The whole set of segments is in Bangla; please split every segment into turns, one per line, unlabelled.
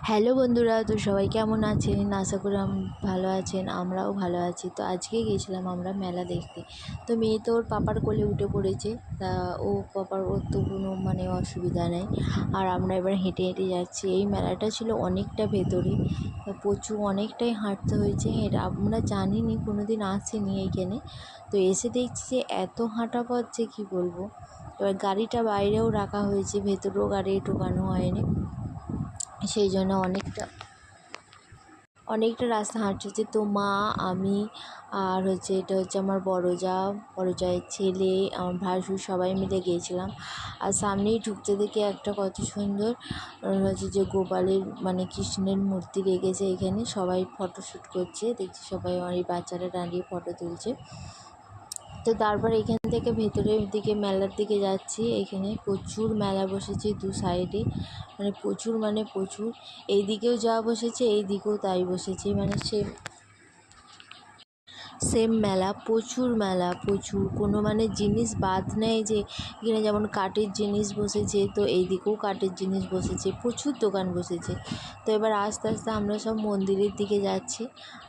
হ্যালো বন্ধুরা, তো সবাই কেমন আছেন? আশা করি ভালো আছেন। আমরাও ভালো আছি। তো আজকে গিয়েছিলাম আমরা মেলা দেখতে। তো মেয়ে তো ওর পাপার কোলে উঠে পড়েছে। তা ওর তো কোনো অসুবিধা নেই। আর আমরা এবার হেঁটে হেঁটে যাচ্ছি। এই মেলাটা ছিল অনেকটা ভেতরে, প্রচুর অনেকটাই হাঁটতে হয়েছে। আমরা জানিনি, কোনো দিন আসিনি এইখানে। তো এসে দেখছি যে এত হাঁটা পথ যে কী বলবো। এবার গাড়িটা বাইরেও রাখা হয়েছে, ভেতরেও গাড়ি ঢোকানো হয়নি, সেই জন্য অনেকটা রাস্তা হাঁটছে। তো মা, আমি আর এটা হচ্ছে আমার বড় জায়ের ছেলে, আমার ভাসুর, সবাই মিলে গিয়েছিলাম। আর সামনেই ঢুকতে দেখে একটা কত সুন্দর যে গোপালের কৃষ্ণের মূর্তি রেখেছে এখানে। সবাই ফটোশ্যুট করছে, দেখছি সবাই, অনেক বাচ্চারা দাঁড়িয়ে ফটো তুলছে। তো তারপর এখান থেকে ভেতরের দিকে মেলার দিকে যাচ্ছি। এখানে প্রচুর মেলা বসেছে দু সাইডে, প্রচুর। এই দিকেও যা বসেছে, এই দিকেও তাই বসেছে, সেম মেলা, প্রচুর কোনো জিনিস বাদ নেই যে এখানে। যেমন কাঠের জিনিস বসেছে, তো এই দিকেও কাঠের জিনিস বসেছে, প্রচুর দোকান বসেছে। তো এবার আস্তে আস্তে আমরা সব মন্দিরের দিকে যাচ্ছি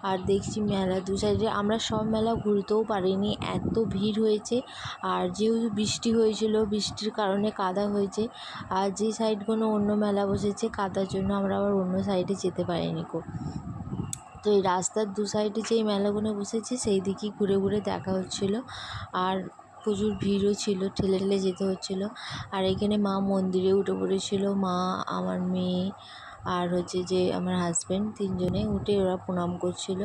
আর দেখছি মেলা দু সাইডে। আমরা সব মেলা ঘুরতেও পারিনি, এত ভিড় হয়েছে। আর যেহেতু বৃষ্টি হয়েছিল, বৃষ্টির কারণে কাদা হয়েছে। আর যে সাইডগুলো অন্য মেলা বসেছে, কাদার জন্য আমরা আবার অন্য সাইডে যেতে পারিনি খুব। তো এই রাস্তার দু সাইডে যেই মেলাগুলো বসেছে, সেই দিকেই ঘুরে ঘুরে দেখা হচ্ছিলো। আর প্রচুর ভিড়ও ছিল, ঠেলে ঠেলে যেতে হচ্ছিলো। আর এখানে মা মন্দিরে উঠে পড়েছিল, মা, আমার মেয়ে আর যে আমার হাজব্যান্ড, তিনজনে উঠে ওরা প্রণাম করছিল।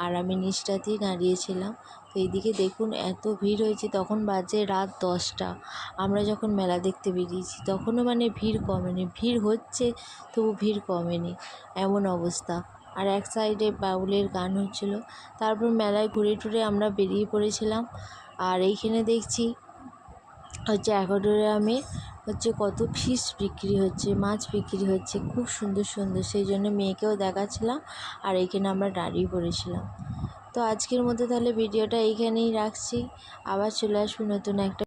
আর আমি নিচটাতেই দাঁড়িয়েছিলাম। তো এইদিকে দেখুন এত ভিড় হয়েছে। তখন বাজে রাত 10টা। আমরা যখন মেলা দেখতে বেরিয়েছি তখনও ভিড় কমেনি, ভিড় হচ্ছে তবু ভিড় কমেনি, এমন অবস্থা। আর এক সাইডে বাউলের গান হচ্ছিল। তারপর মেলায় ঘুরে টুরে আমরা বেরিয়ে পড়েছিলাম। আর এইখানে দেখছি অ্যাকোয়ারিয়ামে কত ফিশ বিক্রি হচ্ছে, মাছ বিক্রি হচ্ছে, খুব সুন্দর সুন্দর। সেই জন্য মেয়েকেও দেখাচ্ছিলাম। আর এইখানে আমরা দাঁড়িয়ে পড়েছিলাম। তো আজকের মতো তাহলে ভিডিওটা এইখানেই রাখছি। আবার চলে আসবো নতুন একটা